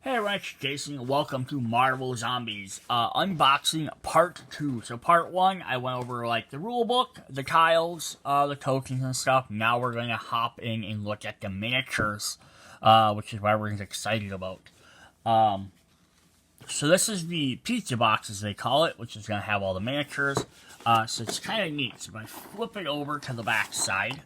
Hey everyone, it's Jason, and welcome to Marvel Zombies unboxing part 2. So part 1, I went over like the rule book, the tiles, the tokens and stuff. Now we're going to hop in and look at the miniatures, which is what everyone's excited about. So this is the pizza box, as they call it, which is going to have all the miniatures. So it's kind of neat. So if I flip it over to the back side,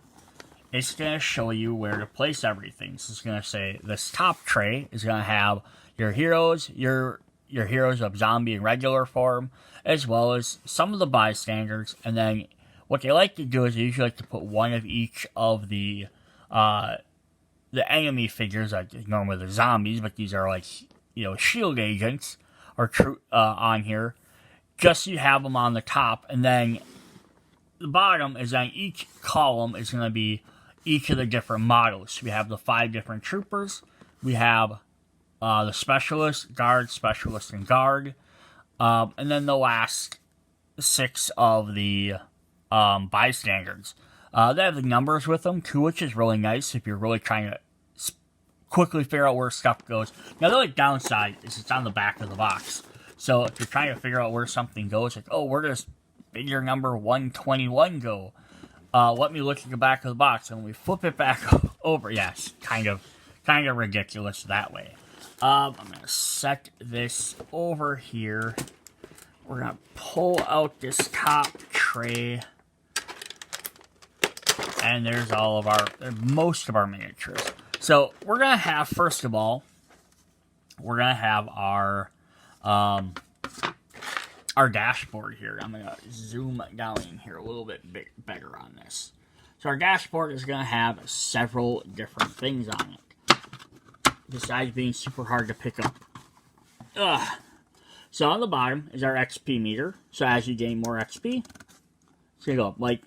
it's going to show you where to place everything. So it's going to say this top tray is going to have your heroes, your heroes of zombie and regular form, as well as some of the bystanders. And then what they like to do is they usually like to put one of each of the enemy figures, like normally the zombies, but these are like, S.H.I.E.L.D. agents or on here, just so you have them on the top. And then the bottom is on each column is going to be each of the different models. We have the 5 different troopers. We have the specialist, guard, specialist, and guard. And then the last 6 of the bystanders. They have the numbers with them, too, which is really nice if you're really trying to quickly figure out where stuff goes. Now, the only downside is it's on the back of the box. So if you're trying to figure out where something goes, like, oh, where does figure number 121 go? Let me look at the back of the box, and when we flip it back over, yes, kind of ridiculous that way. I'm gonna set this over here. We're gonna pull out this top tray, and there's most of our miniatures. So we're gonna have, first of all, our dashboard here. I'm going to zoom down in here a little bit better on this. So our dashboard is going to have several different things on it, besides being super hard to pick up. So on the bottom is our XP meter. So as you gain more XP, so you go, like,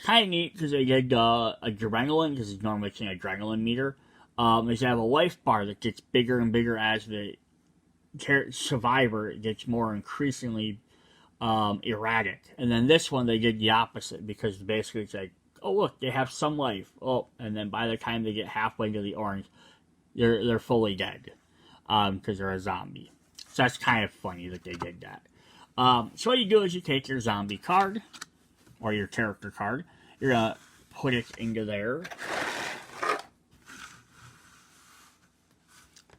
kind of neat because they did adrenaline, because it's normally an adrenaline meter. Is you have a life bar that gets bigger and bigger as the survivor gets more increasingly erratic. And then this one, they did the opposite, because basically it's like, oh look, they have some life. Oh, and then by the time they get halfway to the orange, they're fully dead, because they're a zombie. So that's kind of funny that they did that. So what you do is you take your zombie card, or your character card, you're gonna put it into there,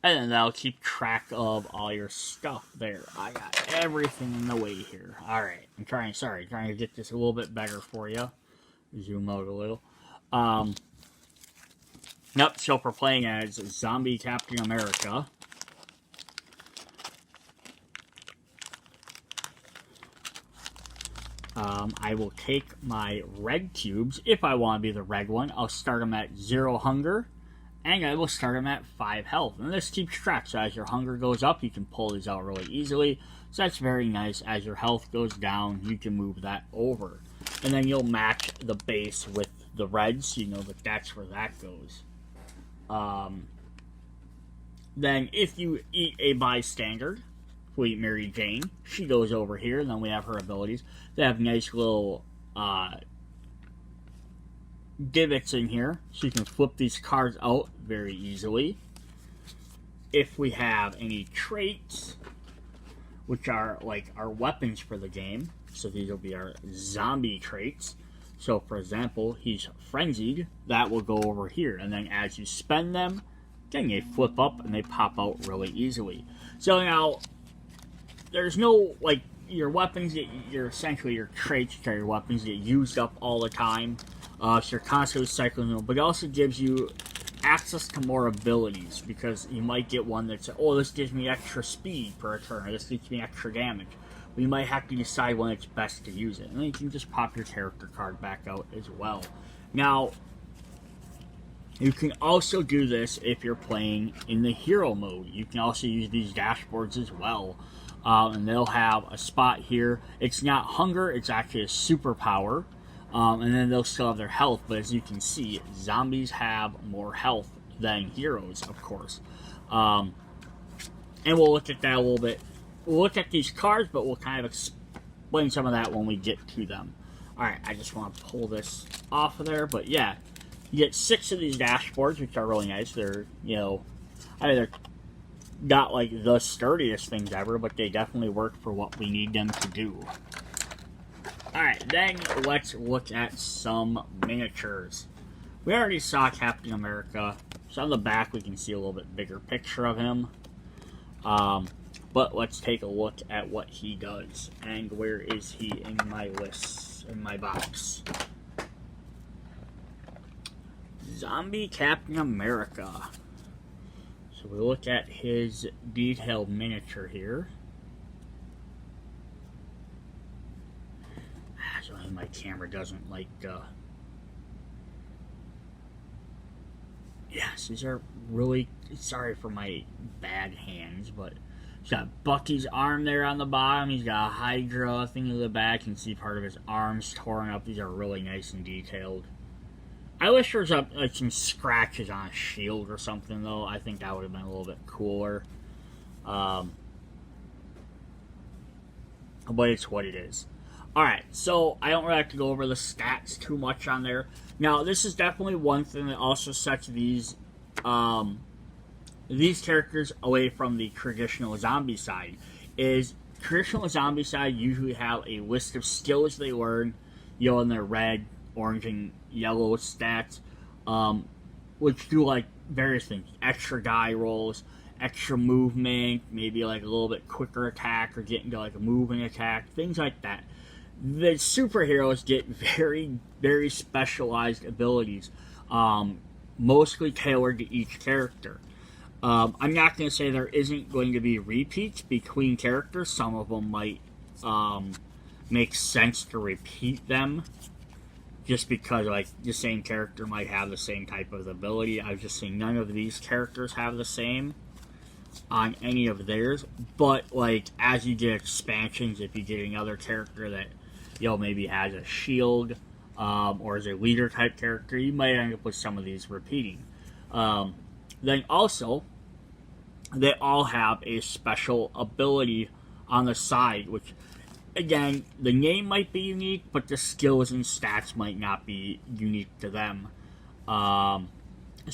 and then that'll keep track of all your stuff there. I got everything in the way here. Alright, I'm trying to get this a little bit better for you. Zoom out a little. Yep, so if we're playing as Zombie Captain America, I will take my red cubes. If I want to be the red one, I'll start them at 0 hunger. And I will start them at 5 health. And this keeps track, so as your hunger goes up, you can pull these out really easily. So that's very nice. As your health goes down, you can move that over. And then you'll match the base with the red, so you know that that's where that goes. Then if you eat a bystander, if we eat Mary Jane, she goes over here, and then we have her abilities. They have nice little divots in here, so you can flip these cards out very easily. If we have any traits, which are like our weapons for the game, so these will be our zombie traits. So for example, he's frenzied, that will go over here, and then as you spend them, then they flip up and they pop out really easily. So now, there's no, like, your weapons, essentially your traits, your weapons get used up all the time. So you're constantly cycling them, but it also gives you access to more abilities, because you might get one that's, oh, this gives me extra speed per turn, or this gives me extra damage. But you might have to decide when it's best to use it. And then you can just pop your character card back out as well. Now, you can also do this if you're playing in the hero mode. You can also use these dashboards as well. And they'll have a spot here. It's not hunger, it's actually a superpower. And then they'll still have their health, but as you can see, zombies have more health than heroes, of course. And we'll look at that a little bit. We'll look at these cards, but we'll kind of explain some of that when we get to them. Alright, I just want to pull this off of there, but yeah. You get 6 of these dashboards, which are really nice. They're, they're not like the sturdiest things ever, but they definitely work for what we need them to do. Alright, then let's look at some miniatures. We already saw Captain America, so on the back we can see a little bit bigger picture of him. But let's take a look at what he does. And where is he in my list, in my box? Zombie Captain America. So we look at his detailed miniature here. So my camera doesn't like yes, these are really, sorry for my bad hands, but he's got Bucky's arm there on the bottom. He's got a Hydra thing in the back. You can see part of his arms torn up. These are really nice and detailed. I wish there was like some scratches on a shield or something, though. I think that would have been a little bit cooler. But it's what it is. Alright, so I don't really have to go over the stats too much on there. Now, this is definitely one thing that also sets these characters away from the traditional zombie side. Is traditional zombie side usually have a list of skills they learn, you know, in their red, orange, and yellow stats, which do like various things. Extra die rolls, extra movement, maybe like a little bit quicker attack or get into like a moving attack, things like that. The superheroes get very, very specialized abilities, mostly tailored to each character. I'm not going to say there isn't going to be repeats between characters. Some of them might make sense to repeat them, just because like the same character might have the same type of ability. I was just saying none of these characters have the same on any of theirs. But like as you get expansions, if you get another character that, you know, maybe has a S.H.I.E.L.D. Or is a leader type character, you might end up with some of these repeating. Then also, they all have a special ability on the side, which, again, the name might be unique, but the skills and stats might not be unique to them. So,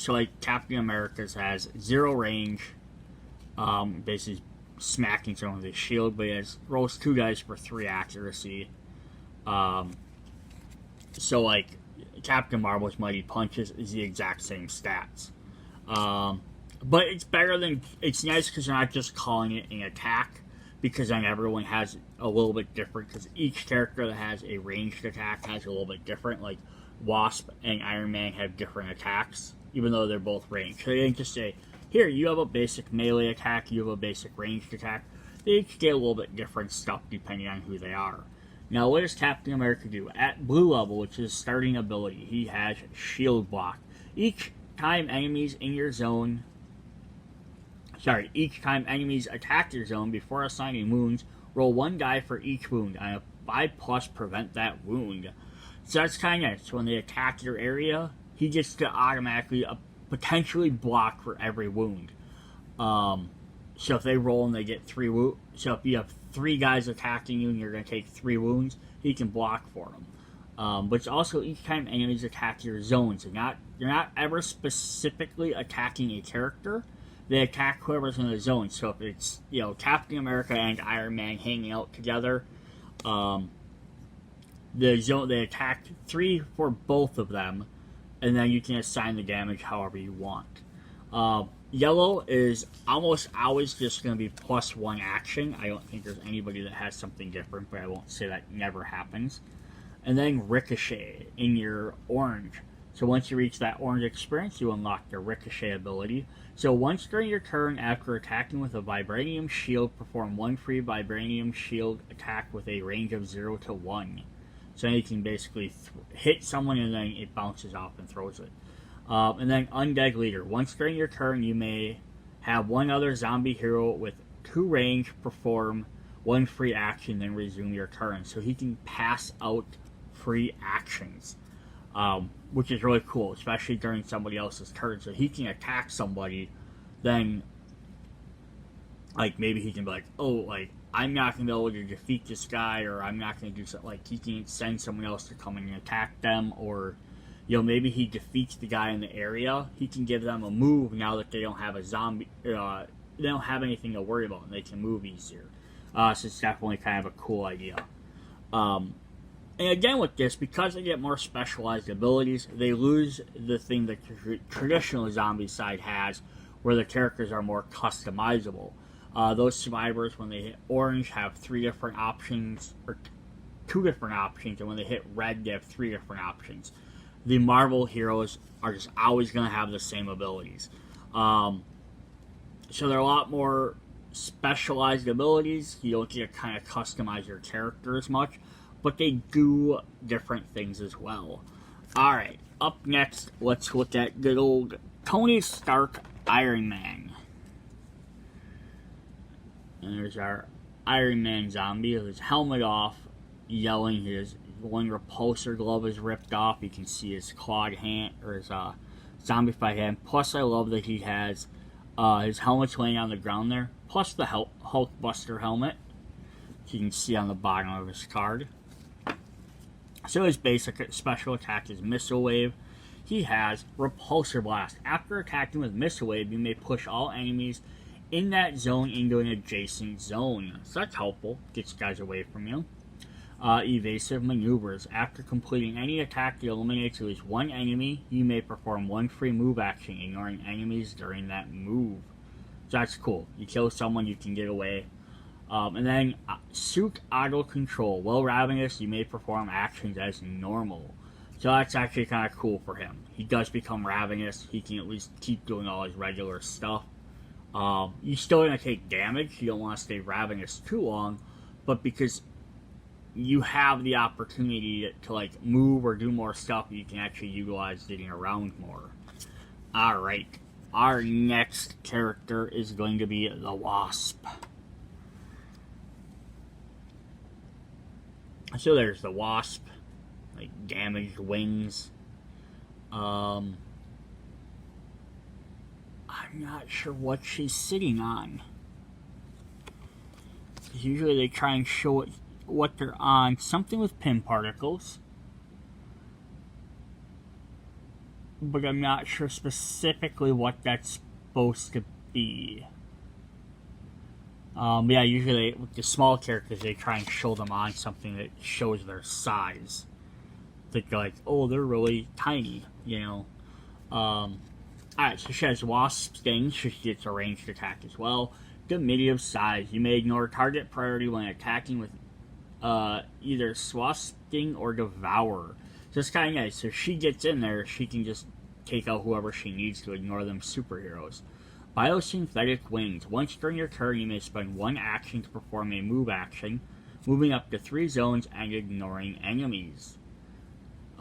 like, Captain America's has 0 range, basically smacking someone with his shield, but he rolls 2 dice for 3 accuracy. So, like, Captain Marvel's Mighty Punches is the exact same stats. But it's better than, it's nice because they're not just calling it an attack, because then everyone has a little bit different, because each character that has a ranged attack has a little bit different. Like, Wasp and Iron Man have different attacks, even though they're both ranged. So they didn't just say, here, you have a basic melee attack, you have a basic ranged attack. They each get a little bit different stuff depending on who they are. Now, what does Captain America do? At blue level, which is starting ability, he has shield block. Each time enemies attack your zone before assigning wounds, roll 1 die for each wound, and a 5+ prevent that wound. So that's kind of nice. So when they attack your area, he gets to automatically potentially block for every wound. So if they roll and they get 3 wounds, so if you have 3 guys attacking you and you're going to take 3 wounds, he can block for them. But it's also each time enemies attack your zones. You're not ever specifically attacking a character. They attack whoever's in the zone. So if it's, you know, Captain America and Iron Man hanging out together, the zone, they attack 3 for both of them, and then you can assign the damage however you want. Yellow is almost always just going to be +1 action. I don't think there's anybody that has something different, but I won't say that never happens. And then Ricochet in your orange. So once you reach that orange experience, you unlock the Ricochet ability. So once during your turn after attacking with a Vibranium Shield, perform 1 free Vibranium Shield attack with a range of 0 to 1. So you can basically hit someone and then it bounces off and throws it. And then Undead Leader. Once during your turn, you may have one other zombie hero with 2 range perform 1 free action, then resume your turn. So he can pass out free actions, which is really cool, especially during somebody else's turn. So he can attack somebody, then, like, maybe he can be like, oh, like, I'm not going to be able to defeat this guy, or I'm not going to do something. Like, he can send someone else to come in and attack them, or, you know, maybe he defeats the guy in the area. He can give them a move now that they don't have a zombie, they don't have anything to worry about, and they can move easier. So it's definitely kind of a cool idea. And again with this, because they get more specialized abilities, they lose the thing that the traditional Zombicide has, where the characters are more customizable. Those survivors, when they hit orange, have 3 different options, or 2 different options, and when they hit red, they have 3 different options. The Marvel heroes are just always going to have the same abilities. So they're a lot more specialized abilities. You don't get to kind of customize your character as much, but they do different things as well. Alright, up next, let's look at good old Tony Stark Iron Man. And there's our Iron Man zombie with his helmet off, yelling. His one repulsor glove is ripped off. You can see his clawed hand, or his zombified hand. Plus, I love that he has his helmet's laying on the ground there. Plus the Hulkbuster helmet. You can see on the bottom of his card. So his basic special attack is Missile Wave. He has Repulsor Blast. After attacking with Missile Wave, you may push all enemies in that zone into an adjacent zone. So that's helpful. Gets guys away from you. Evasive Maneuvers. After completing any attack that eliminates at least one enemy, you may perform one free move action, ignoring enemies during that move. So that's cool. You kill someone, you can get away. And then Suit Auto Control. While Ravenous, you may perform actions as normal. So that's actually kind of cool for him. He does become Ravenous. He can at least keep doing all his regular stuff. You're still going to take damage. You don't want to stay Ravenous too long. But because you have the opportunity to like move or do more stuff, you can actually utilize getting around more. Alright. Our next character is going to be the Wasp. So there's the Wasp. Like damaged wings. I'm not sure what she's sitting on. Usually they try and show it, what they're on. Something with pin particles. But I'm not sure specifically what that's supposed to be. Yeah, usually with the small characters, they try and show them on something that shows their size. They're like, oh, they're really tiny, you know. Alright, so she has Wasp Sting, so she gets a ranged attack as well. The medium size. You may ignore target priority when attacking with either Wasp Sting or Devour. So it's kind of nice. So she gets in there, she can just take out whoever she needs to, ignore them superheroes. Biosynthetic Wings. Once during your turn, you may spend one action to perform a move action, moving up to 3 zones and ignoring enemies.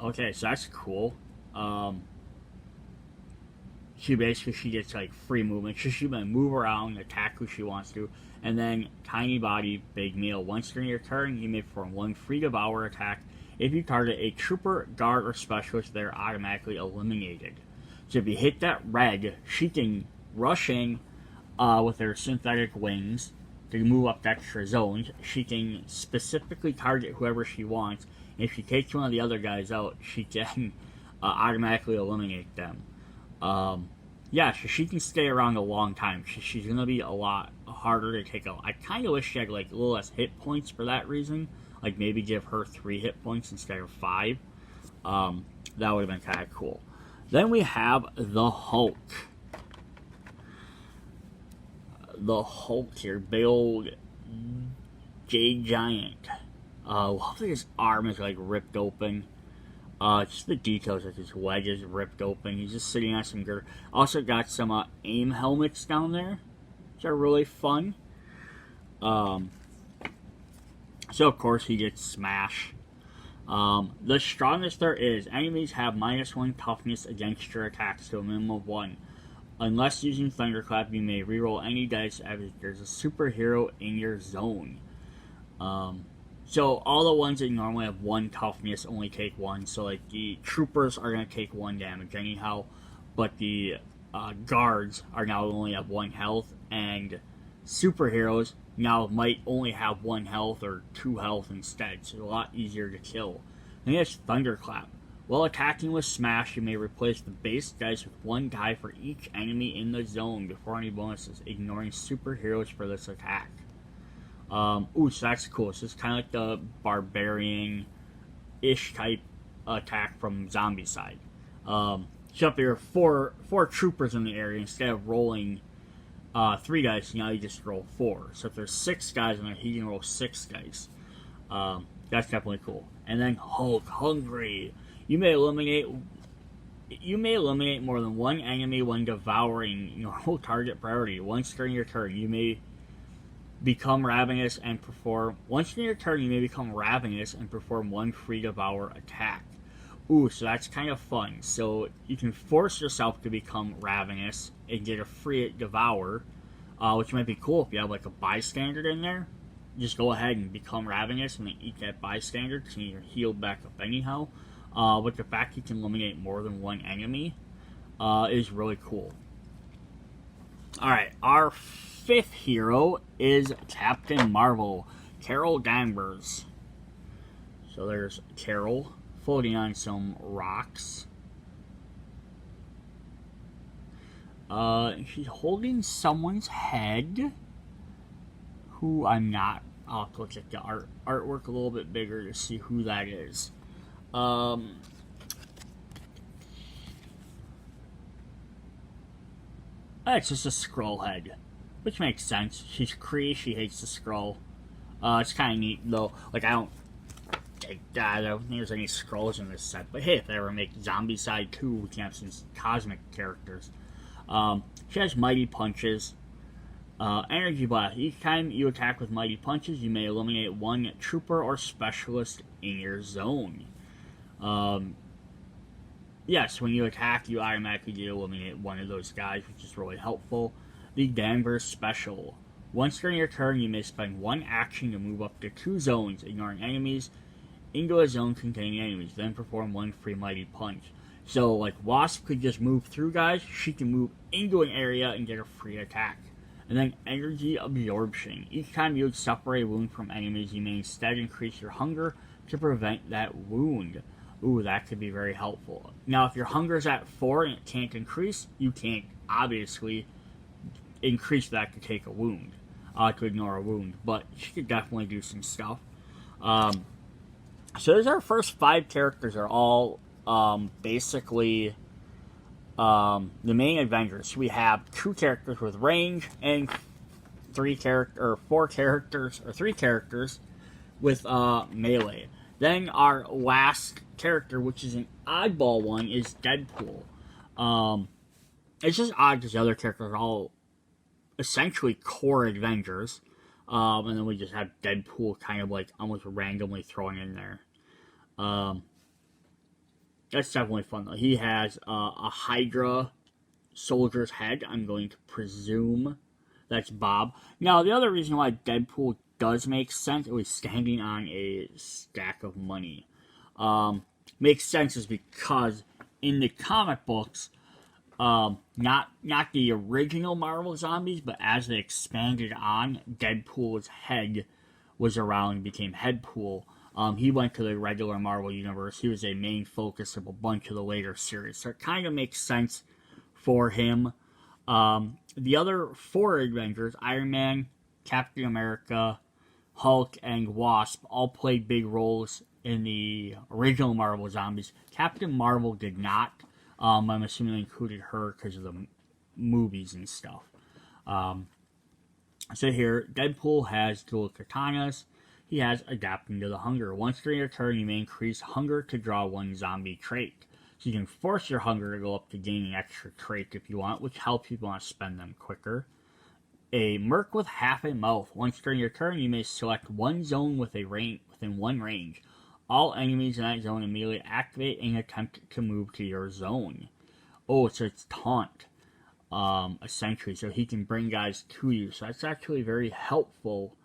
Okay, so that's cool. She gets like free movement. So she can move around, attack who she wants to, and then Tiny Body, Big Meal. Once during your turn, you may perform one free Devour attack. If you target a trooper, guard, or specialist, they're automatically eliminated. So if you hit that red, she can rush in with her synthetic wings to move up extra zones. She can specifically target whoever she wants. And if she takes one of the other guys out, she can automatically eliminate them. Yeah, so she can stay around a long time. She's going to be a lot harder to take out. I kind of wish she had like a little less hit points for that reason. Like maybe give her 3 hit points instead of 5. That would have been kind of cool. Then we have the Hulk. The Hulk here, big old Jade Giant. Love that his arm is like ripped open. Just the details, like his leg is ripped open. He's just sitting on some girder. Also got some aim helmets down there, which are really fun. So of course he gets smashed. The strongest there is. Enemies have -1 toughness against your attacks to a minimum of 1. Unless using Thunderclap, you may reroll any dice as there's a superhero in your zone. So all the ones that normally have 1 toughness only take 1. So like the troopers are going to take 1 damage anyhow, but the guards are now only have 1 health, and superheroes now might only have 1 health or 2 health instead. So it's a lot easier to kill. And he has Thunderclap. While attacking with Smash, you may replace the base dice with one die for each enemy in the zone before any bonuses, ignoring superheroes for this attack. So that's cool. So it's kind of like the barbarian-ish type attack from zombie side. So if there are four troopers in the area, instead of rolling 3 dice, now you just roll 4. So if there's 6 guys in there, he can roll 6 dice. That's definitely cool. And then Hulk Hungry. You may eliminate more than one enemy when devouring normal target priority. Once during your turn, you may become ravenous and perform. Once in your turn, you may become ravenous and perform one free devour attack. So that's kind of fun. So you can force yourself to become ravenous and get a free devour, which might be cool if you have like a bystander in there. Just go ahead and become ravenous and then eat that bystander because you're healed back up anyhow. But the fact you can eliminate more than one enemy is really cool. Alright, our 5th hero is Captain Marvel, Carol Danvers. So there's Carol floating on some rocks. She's holding someone's head, who I'm not. I'll have to look at the artwork a little bit bigger to see who that is. It's just a Skrull head, which makes sense. She's Kree, she hates the Skrull. It's kind of neat, though. Like, I don't think there's any Skrulls in this set, but hey, if they ever make Zombie Side 2, we can have some cosmic characters. She has Mighty Punches. Energy Blast. Each time you attack with Mighty Punches, you may eliminate one trooper or specialist in your zone. Yes, when you attack, you automatically eliminate one of those guys, which is really helpful. The Danvers Special. Once during your turn, you may spend one action to move up to 2 zones, ignoring enemies, into a zone containing enemies, then perform one free Mighty Punch. So, like, Wasp could just move through guys, she can move into an area and get a free attack. And then Energy Absorption. Each time you suffer a wound from enemies, you may instead increase your hunger to prevent that wound. That could be very helpful. Now, if your hunger is at 4 and it can't increase, you can't obviously increase that to take a wound, to ignore a wound. But she could definitely do some stuff. So there's our first 5 characters are all basically the main Avengers. We have 2 characters with range and 3 characters with melee. Then our last character, which is an oddball one, is Deadpool. It's just odd because the other characters are all essentially core Avengers. And then we just have Deadpool kind of like almost randomly thrown in there. That's definitely fun though. He has a Hydra soldier's head. I'm going to presume that's Bob. Now, the other reason why Deadpool does make sense, it was standing on a stack of money. Makes sense is because in the comic books, not the original Marvel Zombies, but as they expanded on, Deadpool's head was around and became Headpool. He went to the regular Marvel Universe. He was a main focus of a bunch of the later series. So it kind of makes sense for him. The other 4 Avengers, Iron Man, Captain America, Hulk, and Wasp, all played big roles in the original Marvel Zombies. Captain Marvel did not. I'm assuming they included her because of the movies and stuff. So here, Deadpool has dual katanas. He has Adapting to the Hunger. Once during your turn, you may increase hunger to draw 1 zombie trait. So you can force your hunger to go up to gain an extra trait if you want, which helps you want to spend them quicker. A Merc with half a mouth. Once during your turn, you may select 1 zone within 1 range. All enemies in that zone immediately activate and attempt to move to your zone. So it's taunt, essentially. So he can bring guys to you. So that's actually very helpful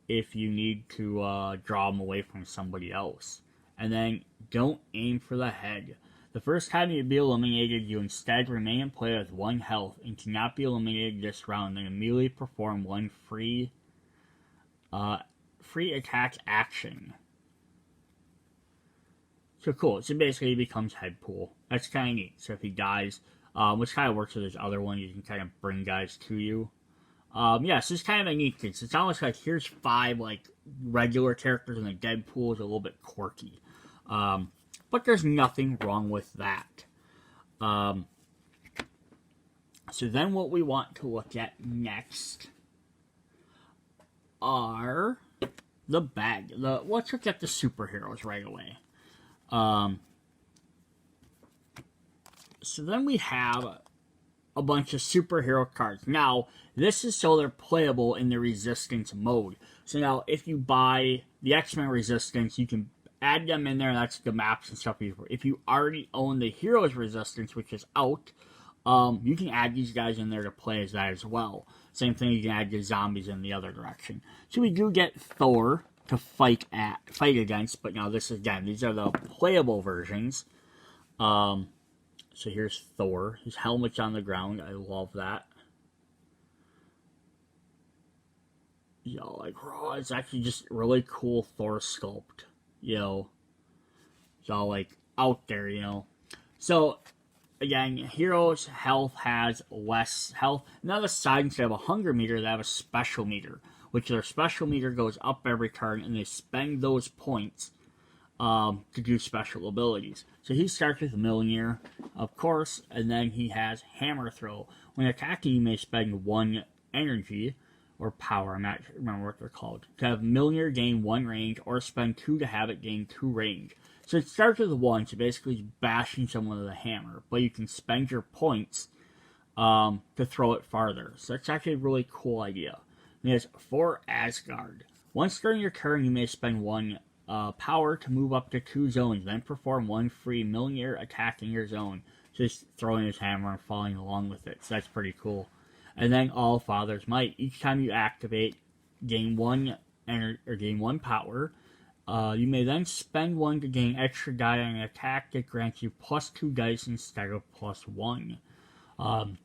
if you need to draw them away from somebody else. And then, don't aim for the head. The first time you be eliminated, you instead remain in play with 1 health and cannot be eliminated this round. Then immediately perform 1 free attack action. So cool. So basically, he becomes Deadpool. That's kind of neat. So if he dies, which kind of works with his other one, you can kind of bring guys to you. Yeah, so it's kind of a neat thing. So it's almost like here's 5 like regular characters, and the Deadpool is a little bit quirky. But there's nothing wrong with that. So then what we want to look at next are the bag. Let's look at the superheroes right away. So then we have a bunch of superhero cards. Now, this is so they're playable in the Resistance mode. So now, if you buy the X-Men Resistance, you can add them in there, and that's the maps and stuff. If you already own the Heroes Resistance, which is out, you can add these guys in there to play as that as well. Same thing, you can add the zombies in the other direction. So we do get Thor to fight against, but now this is, again, these are the playable versions. So here's Thor. His helmet's on the ground. I love that. You know, like, oh, it's actually just really cool Thor sculpt. You know, it's all like out there, you know. So, again, heroes' health has less health. Now the side, instead of a hunger meter, they have a special meter, which their special meter goes up every turn, and they spend those points to do special abilities. So he starts with Mjolnir, of course, and then he has Hammer Throw. When attacking, you may spend 1 energy or power, I'm not remember what they're called, to have Mjolnir gain 1 range, or spend 2 to have it gain 2 range. So it starts with 1, so basically bashing someone with a hammer, but you can spend your points to throw it farther. So that's actually a really cool idea. And it's for Asgard. Once during your turn, you may spend 1 power to move up to 2 zones, then perform 1 free Mjolnir attack in your zone. Just throwing his hammer and falling along with it. So that's pretty cool. And then All Father's Might. Each time you activate, gain 1 power. You may then spend 1 to gain extra die on an attack that grants you +2 dice instead of +1. So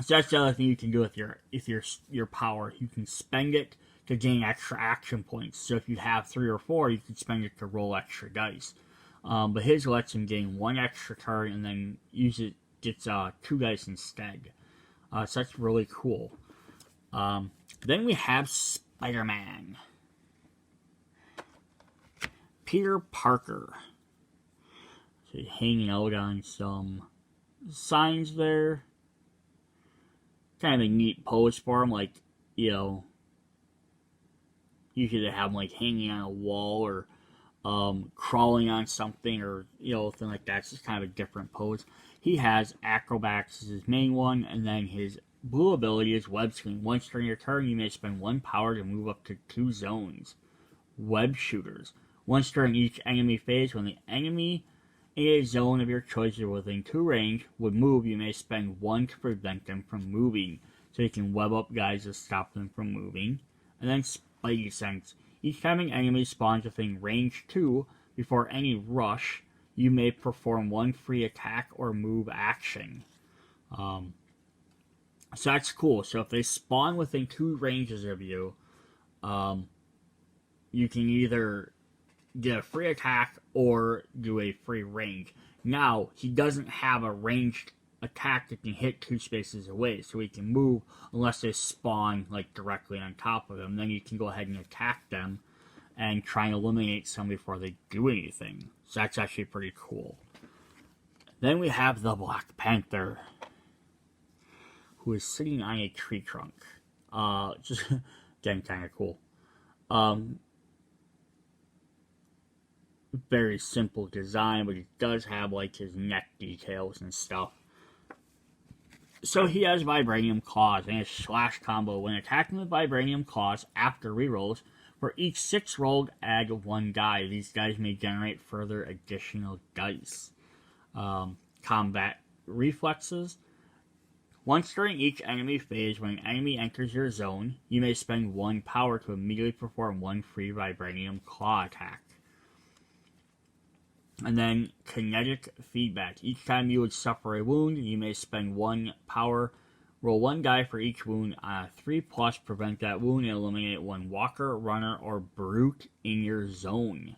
that's the other thing you can do with your power. You can spend it to gain extra action points. So if you have 3 or 4, you can spend it to roll extra dice. But his lets him gain 1 extra turn and then gets 2 dice instead. So that's really cool. Then we have Spider-Man. Peter Parker. So he's hanging out on some signs there. Kind of a neat pose for him, like, you know, usually they have him like hanging on a wall or crawling on something, or, you know, thing like that. It's just kind of a different pose. He has Acrobats as his main one, and then his blue ability is Web Swing. Once during your turn, you may spend 1 power to move up to 2 zones. Web Shooters. Once during each enemy phase, when the enemy in a zone of your choice or within 2 range would move, you may spend 1 to prevent them from moving. So you can web up guys to stop them from moving. And then Spidey Sense. Each time an enemy spawns within range 2, before any rush, you may perform 1 free attack or move action. So that's cool. So if they spawn within 2 ranges of you, you can either get a free attack or do a free range. Now, he doesn't have a ranged attack that can hit 2 spaces away, so he can move unless they spawn like directly on top of him. Then you can go ahead and attack them and try and eliminate some before they do anything. So that's actually pretty cool. Then we have the Black Panther, who is sitting on a tree trunk. Just again, kind of cool. Very simple design, but it does have like his neck details and stuff. So he has Vibranium Claws and his Slash combo. When attacking with Vibranium Claws after rerolls, for each 6 rolled, add 1 die. These guys may generate further additional dice. Combat Reflexes. Once during each enemy phase, when an enemy enters your zone, you may spend 1 power to immediately perform 1 free Vibranium Claw attack. And then Kinetic Feedback. Each time you would suffer a wound, you may spend 1 power, roll 1 die for each wound on a 3+, prevent that wound, and eliminate 1 walker, runner, or brute in your zone.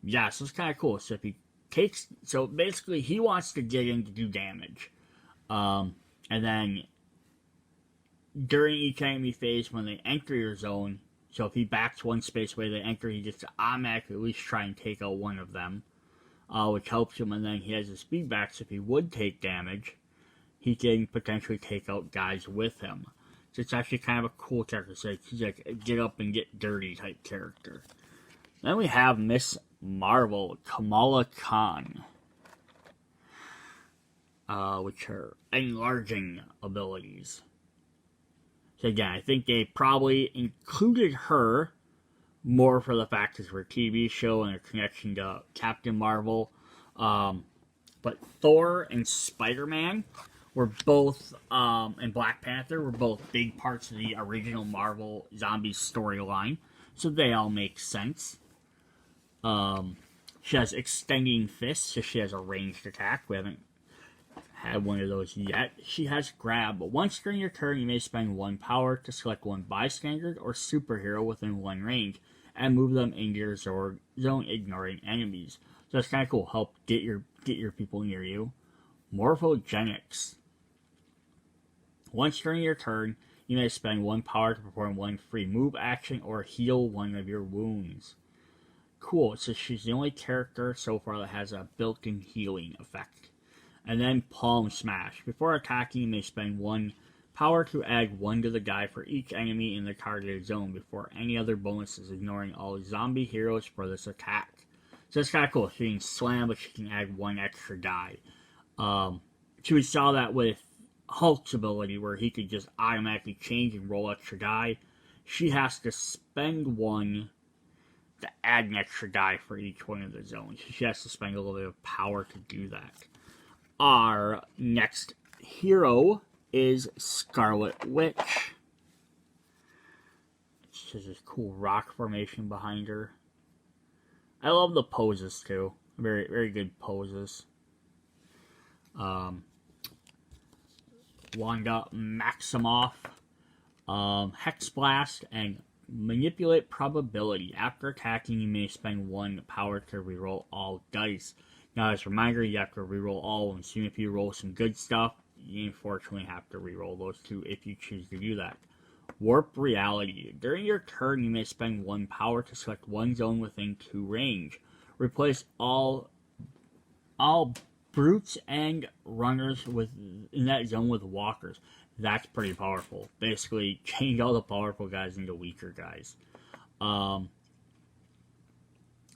yeah, so it's kind of cool. So if he takes, so basically he wants to get in to do damage. And then during each enemy phase, when they enter your zone, so if he backs one space away, they enter, he gets to automatically at least try and take out one of them, which helps him. And then he has his speed back, so if he would take damage, he can potentially take out guys with him. So it's actually kind of a cool character. So he's like a get up and get dirty type character. Then we have Miss Marvel, Kamala Khan, which are enlarging abilities. So again, I think they probably included her more for the fact it's her TV show and a connection to Captain Marvel. But Thor and Spider-Man were both, and Black Panther were both big parts of the original Marvel Zombies storyline. So they all make sense. She has extending fists, so she has a ranged attack. We haven't had one of those yet. She has grab. Once during your turn, you may spend 1 power to select 1 bystander or superhero within 1 range and move them into your zone, ignoring enemies. So that's kind of cool. Help get your people near you. Morphogenics. Once during your turn, you may spend 1 power to perform 1 free move action or heal 1 of your wounds. Cool. So she's the only character so far that has a built-in healing effect. And then Palm Smash. Before attacking, you may spend 1 power to add 1 to the die for each enemy in the targeted zone before any other bonuses, ignoring all zombie heroes for this attack. So it's kind of cool. She can slam, but she can add 1 extra die. So we saw that with Hulk's ability, where he could just automatically change and roll extra die. She has to spend 1 to add an extra die for each one of the zones. She has to spend a little bit of power to do that. Our next hero is Scarlet Witch. She has this cool rock formation behind her. I love the poses too. Very, very good poses. Wanda Maximoff. Hex Blast and Manipulate Probability. After attacking, you may spend 1 power to reroll all dice. Now, as a reminder, you have to reroll all, and soon if you roll some good stuff, you unfortunately have to reroll those 2 if you choose to do that. Warp Reality. During your turn, you may spend 1 power to select 1 zone within 2 range. Replace all brutes and runners in that zone with walkers. That's pretty powerful. Basically, change all the powerful guys into weaker guys. And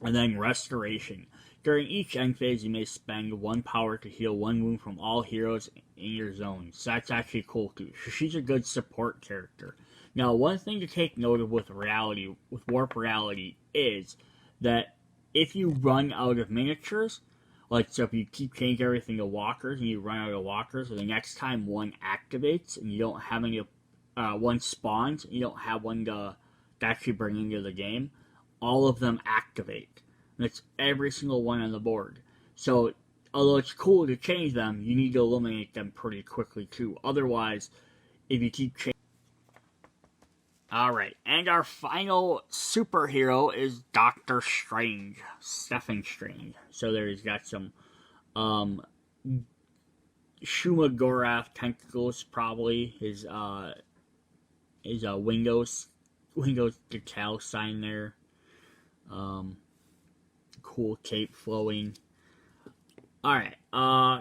then Restoration. During each end phase, you may spend 1 power to heal 1 wound from all heroes in your zone. So that's actually cool too. So she's a good support character. Now, one thing to take note of with Warp Reality, is that if you run out of miniatures, like, so if you keep changing everything to walkers and you run out of walkers, and the next time 1 activates and you don't have any, 1 spawns, and you don't have 1 to actually bring into the game, all of them activate. And it's every single one on the board. So, although it's cool to change them, you need to eliminate them pretty quickly too. Otherwise, if you keep changing... Alright, and our final superhero is Doctor Strange. Stephen Strange. So there he's got some Shumagorath tentacles, probably. His Windows decal sign there. Cool cape flowing. Alright,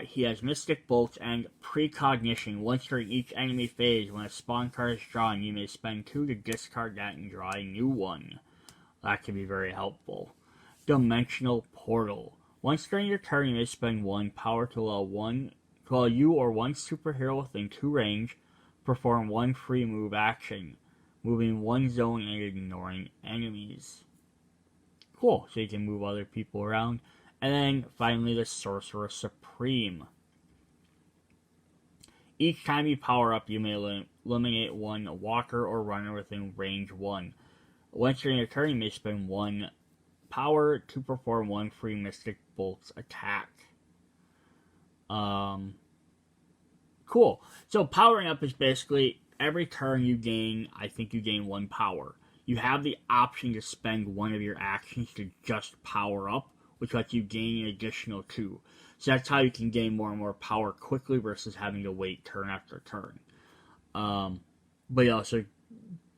he has Mystic Bolts and Precognition. Once during each enemy phase, when a spawn card is drawn, you may spend 2 to discard that and draw a new one. That can be very helpful. Dimensional Portal. Once during your turn, you may spend 1 power to allow you or 1 superhero within 2 range perform 1 free move action, moving 1 zone and ignoring enemies. Cool, so you can move other people around. And then, finally, the Sorcerer Supreme. Each time you power up, you may eliminate 1 walker or runner within range 1. Once during your turn, you may spend 1 power to perform 1 free Mystic Bolts attack. Cool. So, powering up is basically, every turn you gain, I think you gain 1 power. you have the option to spend one of your actions to just power up, which lets you gain an additional 2. So that's how you can gain more and more power quickly versus having to wait turn after turn. But also,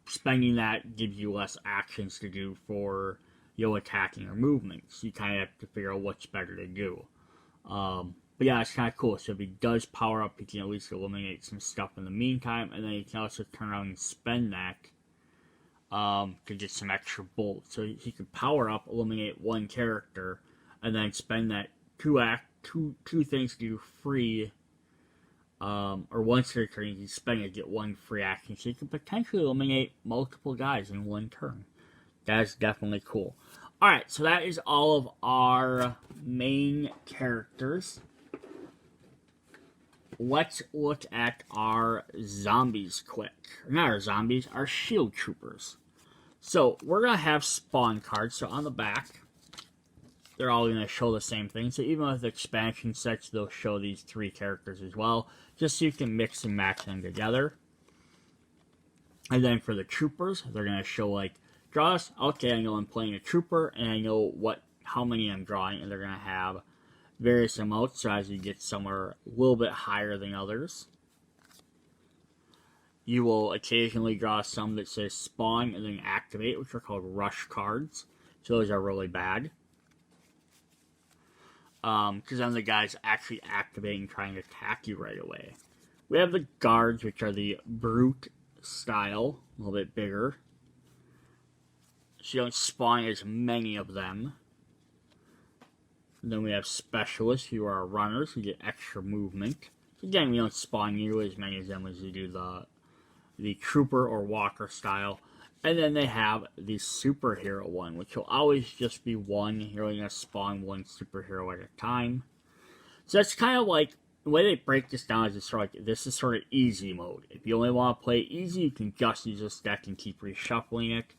spending that gives you less actions to do for, attacking or movements. You kind of have to figure out what's better to do. But yeah, it's kind of cool. So if he does power up, he can at least eliminate some stuff in the meantime, and then he can also turn around and spend that to get some extra bolts. So he could power up, eliminate one character, and then spend that two things to do free. Or once per turn, you can spend it to get one free action. So you can potentially eliminate multiple guys in one turn. That is definitely cool. Alright, so that is all of our main characters. Let's look at our zombies quick. Not our zombies, our shield troopers. So, we're going to have spawn cards. So, on the back, they're all going to show the same thing. So, even with expansion sets, they'll show these 3 characters as well. Just so you can mix and match them together. And then for the troopers, they're going to show, like, draws. Okay, I know I'm playing a trooper, and I know how many I'm drawing. And they're going to have various amounts, so as you get somewhere a little bit higher than others. You will occasionally draw some that says spawn and then activate, which are called rush cards. So those are really bad. Because then the guys actually activate and trying to attack you right away. We have the guards, which are the brute style, a little bit bigger. So you don't spawn as many of them. And then we have specialists, who are runners, who get extra movement. Again, we don't spawn nearly as many of them as you do the trooper or walker style. And then they have the superhero one, which will always just be one. You're only going to spawn one superhero at a time. So that's kind of like, the way they break this down is it's sort of like, this is sort of easy mode. If you only want to play easy, you can just use this deck and keep reshuffling it.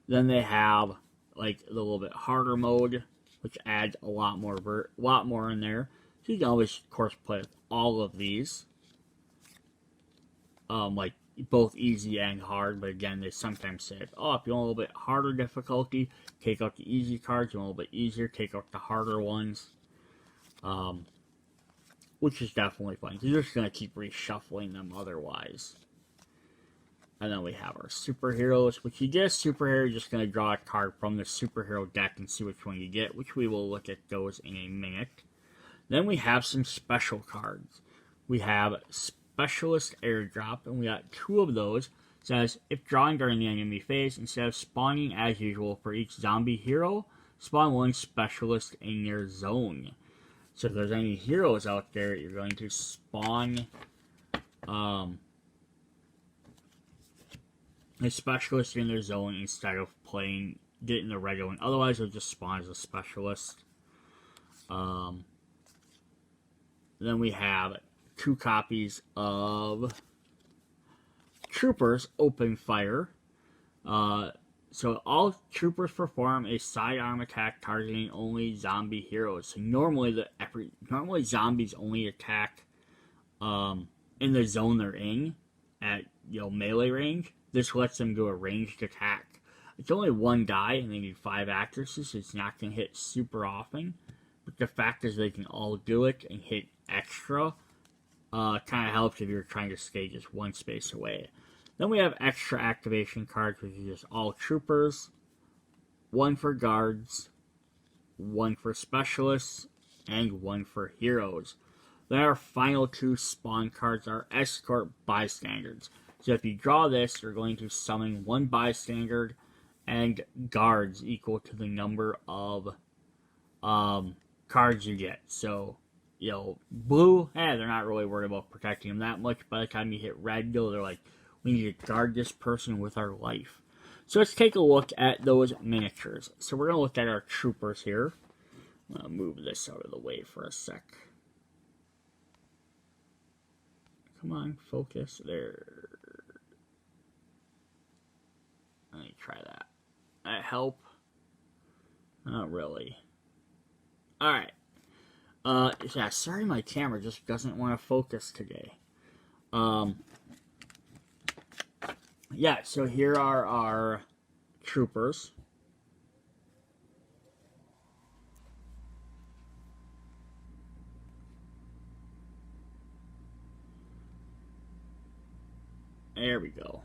Then they have like the little bit harder mode, which adds a lot more in there. So you can always, of course, play with all of these. Like, both easy and hard, but again, they sometimes say, oh, if you want a little bit harder difficulty, take out the easy cards. You want a little bit easier, take out the harder ones. Which is definitely fun. You're just going to keep reshuffling them otherwise. And then we have our superheroes, which you get a superhero, you're just going to draw a card from the superhero deck and see which one you get, which we will look at those in a minute. Then we have some special cards. We have Specialist Airdrop, and we got 2 of those. It says, if drawing during the enemy phase, instead of spawning as usual for each zombie hero, spawn 1 specialist in your zone. So if there's any heroes out there, you're going to spawn a specialist in their zone instead of getting the regular one. Otherwise, it'll just spawn as a specialist. Then we have 2 copies of Troopers Open Fire. So all troopers perform a sidearm attack targeting only zombie heroes. So normally zombies only attack in the zone they're in at melee range. This lets them do a ranged attack. It's only 1 die and they need 5 accuracies, so it's not going to hit super often. But the fact is they can all do it and hit extra kind of helps if you're trying to stay just 1 space away. Then we have extra activation cards, which is just all troopers, 1 for guards, 1 for specialists, and 1 for heroes. Then our final 2 spawn cards are escort bystanders. So if you draw this, you're going to summon 1 bystander and guards equal to the number of cards you get. So, blue, they're not really worried about protecting them that much. By the time you hit red, they're like, we need to guard this person with our life. So let's take a look at those miniatures. So we're going to look at our troopers here. I'm going to move this out of the way for a sec. Come on, focus. There. Let me try that. That help? Not really. Alright. Yeah, sorry my camera just doesn't want to focus today. Yeah, so here are our troopers. There we go.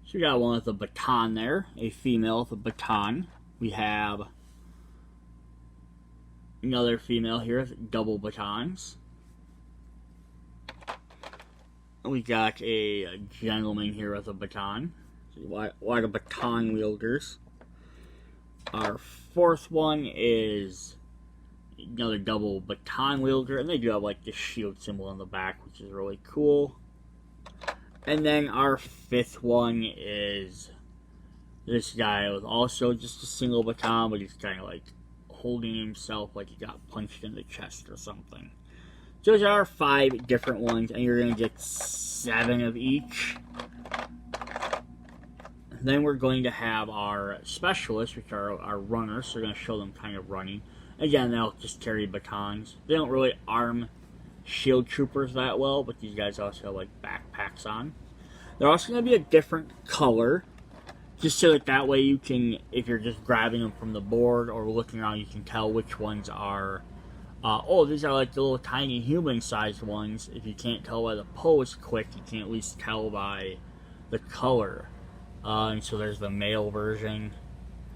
So we got one with a baton there, a female with a baton. We have another female here with double batons. We got a gentleman here with a baton. Why the baton wielders? Our fourth one is another double baton wielder, and they do have like the shield symbol on the back, which is really cool. And then our fifth one is this guy with also just a single baton, but he's kind of like holding himself like he got punched in the chest or something. So those are our 5 different ones, and you're going to get 7 of each. Then we're going to have our specialists, which are our runners. So we're going to show them kind of running. Again, they'll just carry batons. They don't really arm shield troopers that well, but these guys also have like backpacks on. They're also going to be a different color, just so that way you can, if you're just grabbing them from the board or looking around, you can tell which ones are, oh, these are like the little tiny human-sized ones. If you can't tell by the pose quick, you can at least tell by the color. And so there's the male version.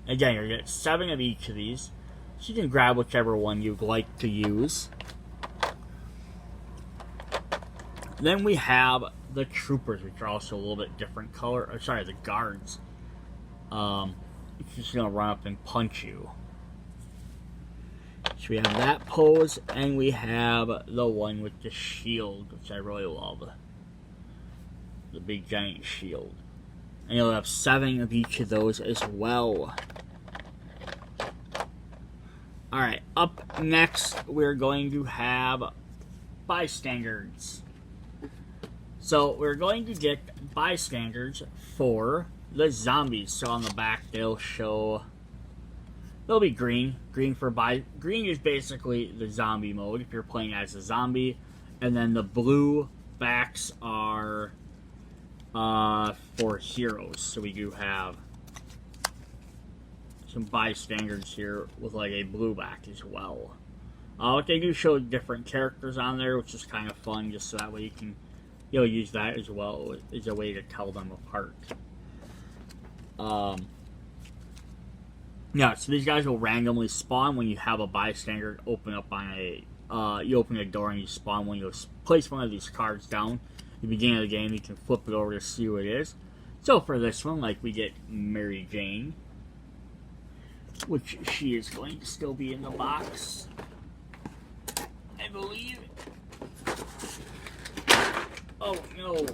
Again, you're going to get 7 of each of these. So you can grab whichever one you'd like to use. Then we have the troopers, which are also a little bit different color. Or sorry, the guards. It's just going to run up and punch you. So we have that pose, and we have the one with the shield, which I really love. The big giant shield. And you'll have 7 of each of those as well. Alright, up next, we're going to have bystanders. So, we're going to get bystanders for the zombies. So, on the back, they'll be green. Green is basically the zombie mode, if you're playing as a zombie. And then the blue backs are for heroes. So, we do have some bystanders here with like a blue back as well. But they do show different characters on there, which is kind of fun, just so that way you can use that as well as a way to tell them apart. Yeah, so these guys will randomly spawn when you have a bystander open up on a you open a door and you spawn when you place one of these cards down. At the beginning of the game, you can flip it over to see who it is. So for this one, like, we get Mary Jane, which she is going to still be in the box, I believe. Oh no.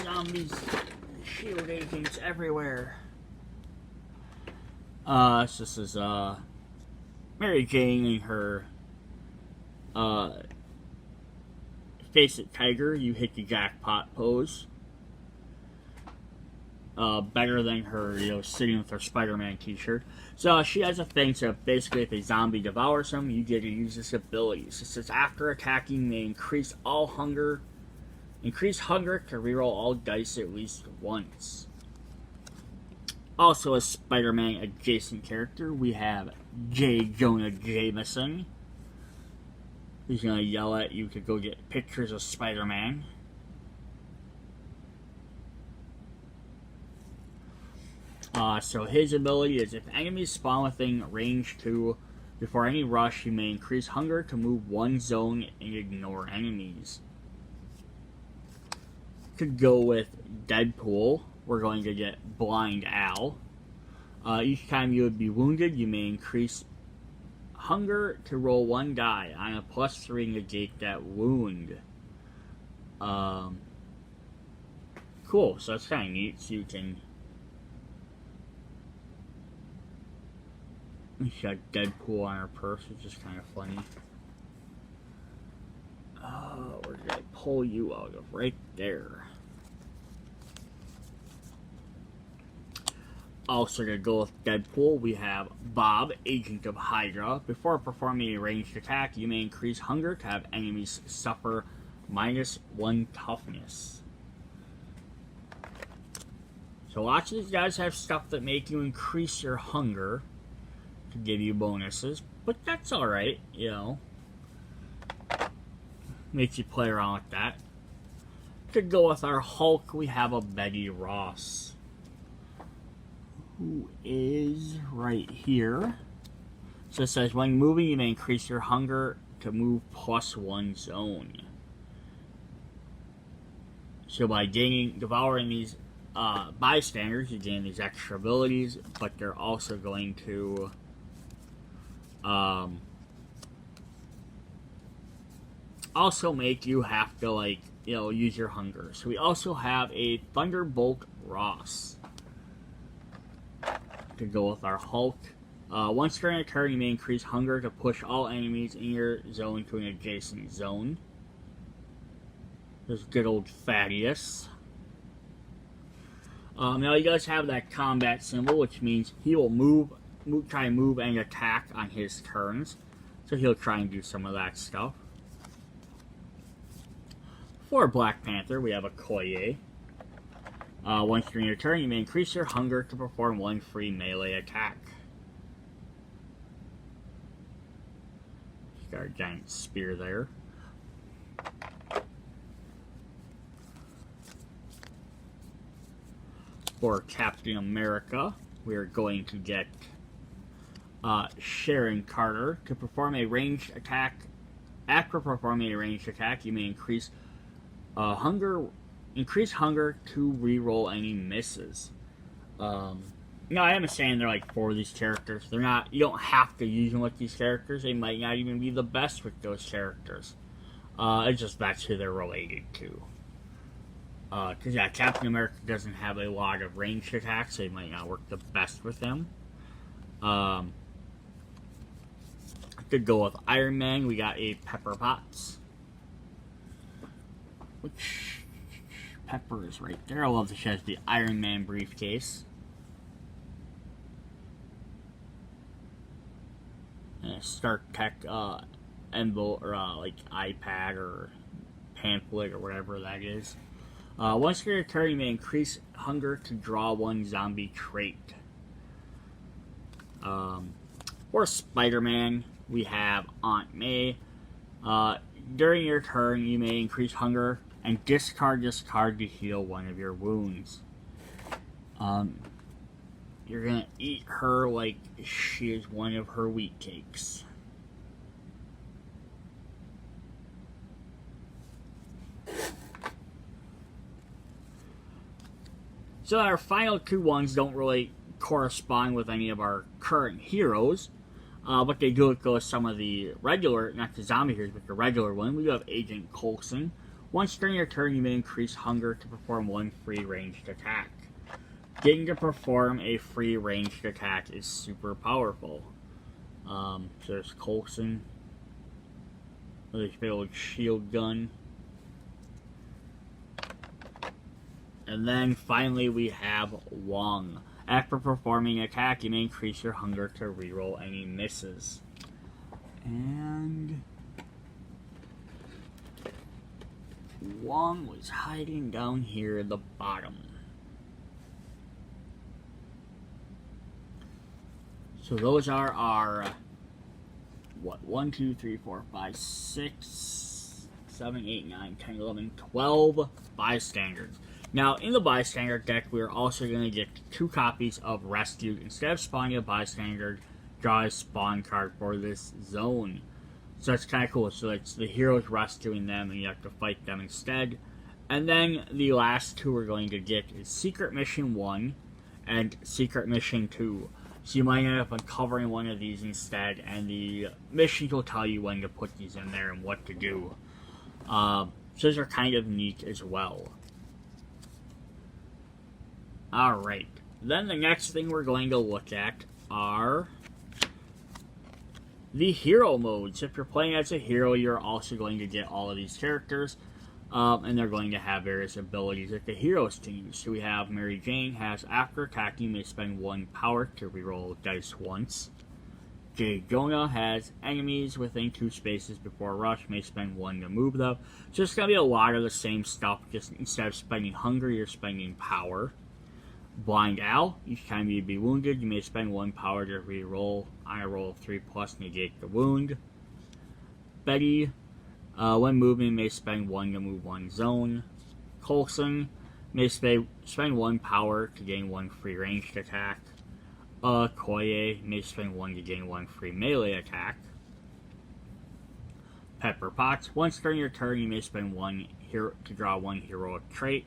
Zombies, shield agents everywhere. So this is Mary Jane in her Face It Tiger, you hit the jackpot pose. Better than her, sitting with her Spider-Man t-shirt. So she has a thing, so basically if a zombie devours them, you get to use this ability. So it says, after attacking, may increase hunger to reroll all dice at least once. Also a Spider-Man adjacent character, we have J. Jonah Jameson. He's going to yell at you to go get pictures of Spider-Man. So his ability is, if enemies spawn within range 2 before any rush, you may increase hunger to move one zone and ignore enemies. Could go with Deadpool. We're going to get Blind Al. Each time you would be wounded, you may increase hunger to roll 1 die. On a +3, negate that wound. Cool, so that's kind of neat. So you can... She's got Deadpool on her purse, which is kind of funny. Where did I pull you out of? Right there. Also to go with Deadpool, we have Bob, Agent of Hydra. Before performing a ranged attack, you may increase hunger to have enemies suffer -1 toughness. So lots of these guys have stuff that make you increase your hunger to give you bonuses, but that's alright, you know. Makes you play around with that. To go with our Hulk, we have a Betty Ross, who is right here. So it says, when moving, you may increase your hunger to move +1 zone. So by devouring these bystanders, you gain these extra abilities, but they're also going to also make you have to, like, you know, use your hunger. So we also have a Thunderbolt Ross to go with our Hulk. Once during a turn, you may increase hunger to push all enemies in your zone to an adjacent zone. There's good old Thaddeus. Now he does have that combat symbol, which means he will try and move and attack on his turns. So he'll try and do some of that stuff. For Black Panther, we have a Koye. Once during your turn, you may increase your hunger to perform 1 free melee attack. Got our giant spear there. For Captain America, we are going to get Sharon Carter. To perform a ranged attack, after performing a ranged attack, you may increase hunger to reroll any misses. Now, I understand they're like 4 of these characters. They're not. You don't have to use them with these characters. They might not even be the best with those characters. It's just that's who they're related to. Because yeah, Captain America doesn't have a lot of ranged attacks, so they might not work the best with them. I could go with Iron Man. We got a Pepper Potts. Which Pepper is right there. I love that she has the Iron Man briefcase. And a Stark Tech envelope, or like iPad or pamphlet or whatever that is. Once per turn, you may increase hunger to draw 1 zombie trait. For Spider-Man, we have Aunt May. During your turn, you may increase hunger and discard this card to heal 1 of your wounds. You're gonna eat her like she is 1 of her wheat cakes. So our final 2 ones don't really correspond with any of our current heroes, but they do go with some of the regular, not the zombie heroes, but the regular one. We do have Agent Coulson. Once during your turn, you may increase hunger to perform 1 free ranged attack. Getting to perform a free ranged attack is super powerful. So there's Coulson with his big old shield gun. And then finally we have Wong. After performing an attack, you may increase your hunger to reroll any misses. And Wong was hiding down here at the bottom. So those are our, 1, 2, 3, 4, 5, 6, 7, 8, 9, 10, 11, 12 bystanders. Now, in the bystander deck, we're also going to get 2 copies of Rescued. Instead of spawning a bystander, draw a spawn card for this zone. So that's kind of cool. So it's the heroes rescuing them, and you have to fight them instead. And then the last 2 we're going to get is Secret Mission 1 and Secret Mission 2. So you might end up uncovering one of these instead, and the missions will tell you when to put these in there and what to do. So those are kind of neat as well. Alright, then the next thing we're going to look at are the hero modes. If you're playing as a hero, you're also going to get all of these characters, and they're going to have various abilities that the heroes can use. So we have Mary Jane has, after attacking, you may spend 1 power to reroll dice once. J. Jonah has enemies within 2 spaces before a rush, may spend 1 to move them. So it's going to be a lot of the same stuff, just instead of spending hunger, you're spending power. Blind Owl. Each time you be wounded, you may spend 1 power to re-roll. On a roll of 3+, negate the wound. Betty. When moving, you may spend 1 to move 1 zone. Coulson. May spend 1 power to gain 1 free ranged attack. Koye. May spend 1 to gain 1 free melee attack. Pepper Potts. Once during your turn, you may spend 1 to draw 1 heroic trait.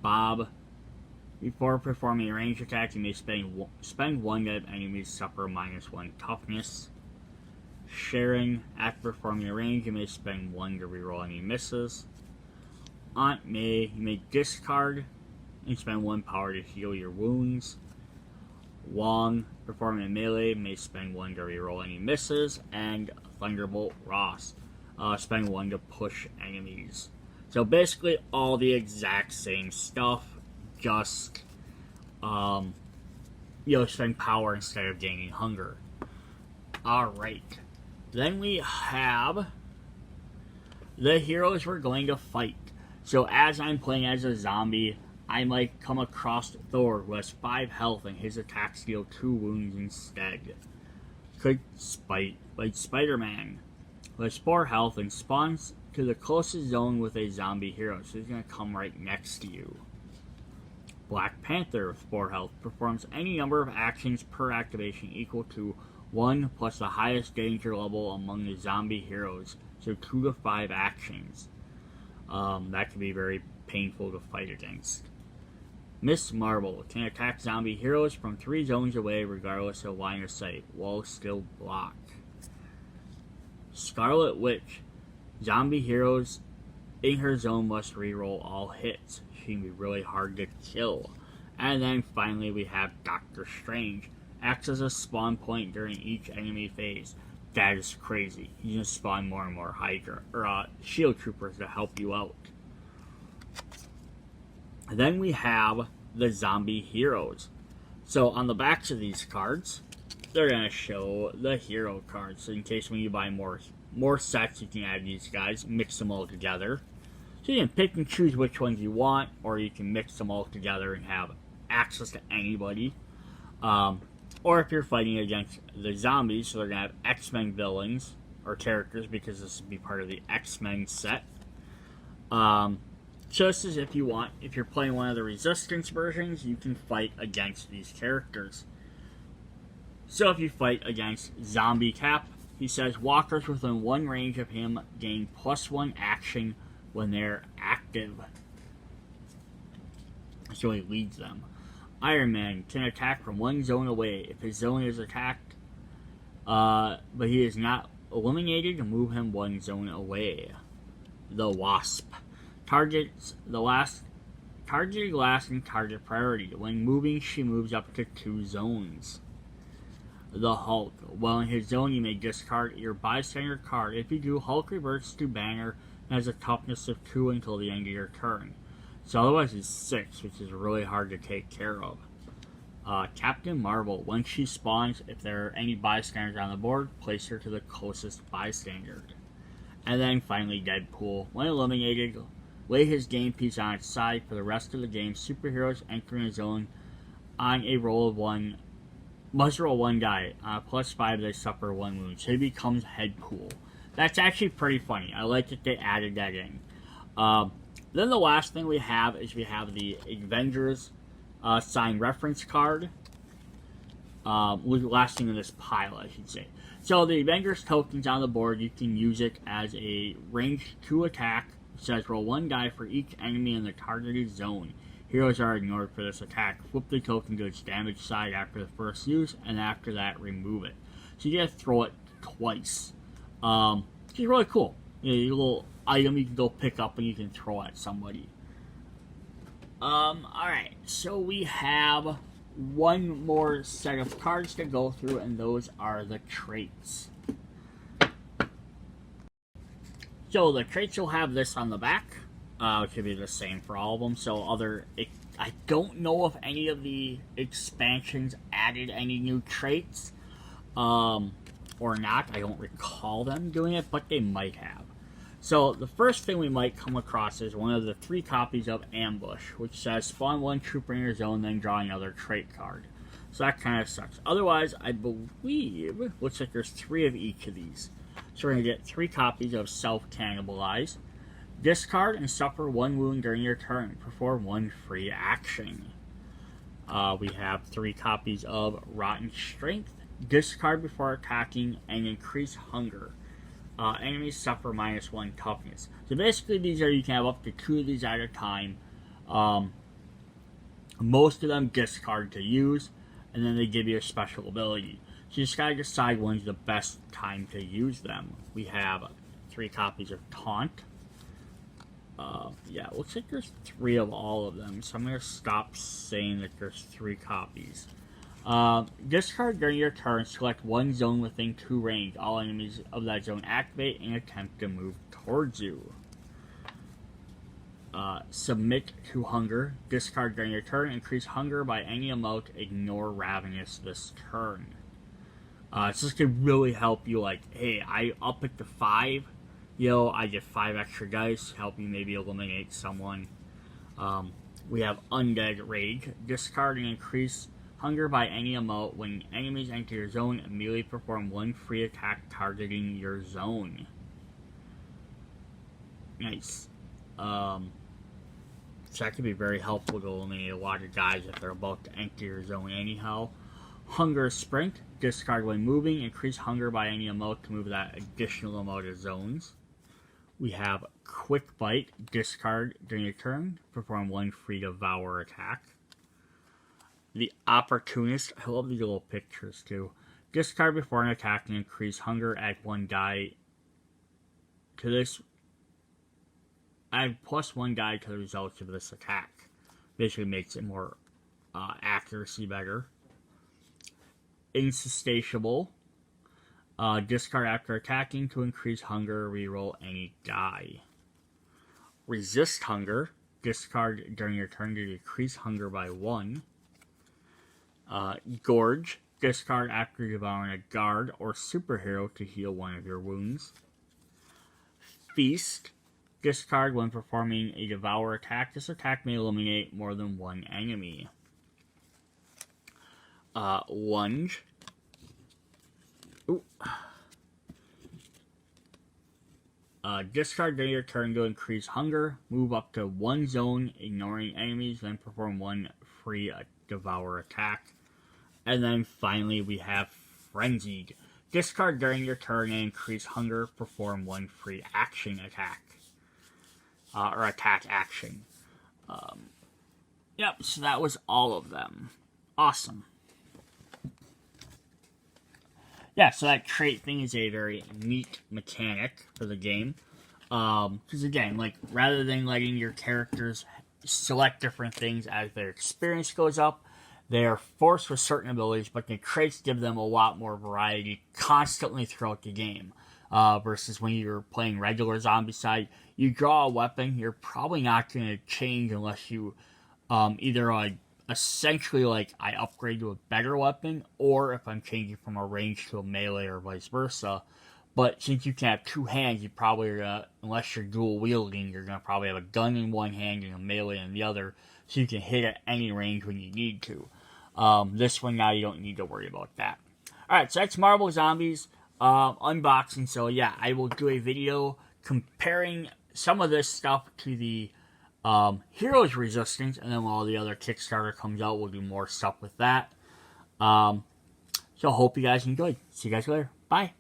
Bob. Before performing a ranged attack, you may spend 1 to have enemies suffer -1 toughness. Sharon. After performing a range, you may spend 1 to reroll any misses. Aunt May. You may discard and spend 1 power to heal your wounds. Wong. Performing a melee, you may spend 1 to reroll any misses. And Thunderbolt Ross. Spend 1 to push enemies. So basically all the exact same stuff, just spend power instead of gaining hunger. Alright. Then we have the heroes we're going to fight. So as I'm playing as a zombie, I might come across Thor, who has 5 health and his attacks deal 2 wounds instead. Could fight like Spider-Man, who has 4 health and spawns to the closest zone with a zombie hero, so he's going to come right next to you. Black Panther with 4 health performs any number of actions per activation equal to 1 plus the highest danger level among the zombie heroes, so 2 to 5 actions. That can be very painful to fight against. Miss Marvel can attack zombie heroes from 3 zones away regardless of line of sight, while still blocked. Scarlet Witch. Zombie heroes in her zone must reroll all hits. She can be really hard to kill. And then finally we have Doctor Strange. Acts as a spawn point during each enemy phase. That is crazy. You just spawn more and more Hydra or S.H.I.E.L.D. troopers to help you out. Then we have the zombie heroes. So on the backs of these cards, they're going to show the hero cards. So in case when you buy more sets, you can add these guys, mix them all together. So you can pick and choose which ones you want, or you can mix them all together and have access to anybody. Or if you're fighting against the zombies, so they're going to have X-Men villains, or characters, because this would be part of the X-Men set. So this is if you want, if you're playing one of the Resistance versions, you can fight against these characters. So if you fight against Zombie Cap, he says walkers within 1 range of him gain +1 action when they're active. So he leads them. Iron Man can attack from 1 zone away. If his zone is attacked, but he is not eliminated, move him 1 zone away. The Wasp. Targets the last and target priority. When moving, she moves up to 2 zones. The Hulk. While in his zone, you may discard your bystander card. If you do, Hulk reverts to Banner and has a toughness of 2 until the end of your turn. So otherwise it's 6, which is really hard to take care of. Captain Marvel. When she spawns, if there are any bystanders on the board, place her to the closest bystander. And then finally Deadpool. When eliminated, lay his game piece on its side. For the rest of the game, superheroes entering a zone on a roll of 1 must roll 1 die. +5, they suffer 1 wound. So he becomes Headpool. That's actually pretty funny. I like that they added that in. Then the last thing we have is we have the Avengers signed reference card. Last thing in this pile, I should say. So the Avengers tokens on the board, you can use it as a range 2 attack. It says roll 1 die for each enemy in the targeted zone. Heroes are ignored for this attack. Flip the token to its damage side after the first use, and after that, remove it. So you gotta throw it twice. Which is really cool. You know, your little item you can go pick up and you can throw at somebody. Alright, so we have 1 more set of cards to go through, and those are the traits. So the traits will have this on the back. It should be the same for all of them. So I don't know if any of the expansions added any new traits, or not. I don't recall them doing it, but they might have. So the first thing we might come across is one of the 3 copies of Ambush, which says spawn 1 trooper in your zone, then draw another trait card. So that kind of sucks. Otherwise, I believe, looks like there's 3 of each of these. So we're going to get 3 copies of Self-Cannibalize. Discard and suffer 1 wound during your turn. Perform 1 free action. We have 3 copies of Rotten Strength. Discard before attacking and increase hunger. Enemies suffer -1 toughness. So basically these are, you can have up to 2 of these at a time. Most of them discard to use, and then they give you a special ability. So you just gotta decide when's the best time to use them. We have 3 copies of Taunt. Yeah, it looks like there's 3 of all of them, so I'm gonna stop saying that there's 3 copies. Discard during your turn, select 1 zone within 2 range. All enemies of that zone activate and attempt to move towards you. Submit to hunger. Discard during your turn, increase hunger by any amount, ignore ravenous this turn. So this could really help you, like, hey, I up it to 5, I get 5 extra dice, help you maybe eliminate someone. We have Undead Rage. Discard and increase hunger by any amount. When enemies enter your zone, immediately perform 1 free attack targeting your zone. Nice. So that could be very helpful to eliminate a lot of guys if they're about to enter your zone anyhow. Hunger Sprint. Discard when moving. Increase hunger by any amount to move that additional amount of zones. We have Quick Bite. Discard during your turn. Perform 1 free devour attack. The Opportunist. I love these little pictures too. Discard before an attack and increase hunger. Add 1 die to this. Add +1 die to the results of this attack. Basically makes it more accuracy better. Insatiable. Discard after attacking to increase hunger. Reroll any die. Resist Hunger. Discard during your turn to decrease hunger by 1. Gorge. Discard after devouring a guard or superhero to heal 1 of your wounds. Feast. Discard when performing a devour attack. This attack may eliminate more than 1 enemy. Lunge. Ooh. Discard during your turn to increase hunger. Move up to 1 zone, ignoring enemies, then perform 1 free devour attack. And then finally we have Frenzied. Discard during your turn and increase hunger. Perform 1 free action attack. Or attack action. Yep, so that was all of them. Awesome. Yeah, so that trait thing is a very neat mechanic for the game. Because again, like, rather than letting your characters select different things as their experience goes up, they are forced with certain abilities, but the traits give them a lot more variety constantly throughout the game. Versus when you're playing regular Zombicide, you draw a weapon, you're probably not going to change unless you either essentially, like, I upgrade to a better weapon, or if I'm changing from a range to a melee or vice versa. But since you can have 2 hands, you probably are gonna, unless you're dual wielding, you're gonna probably have a gun in one hand and a melee in the other, so you can hit at any range when you need to. This one now you don't need to worry about that. Alright, so that's Marvel Zombies unboxing. So yeah, I will do a video comparing some of this stuff to the Heroes Resistance, and then when all the other Kickstarter comes out, we'll do more stuff with that. So hope you guys enjoyed. See you guys later. Bye.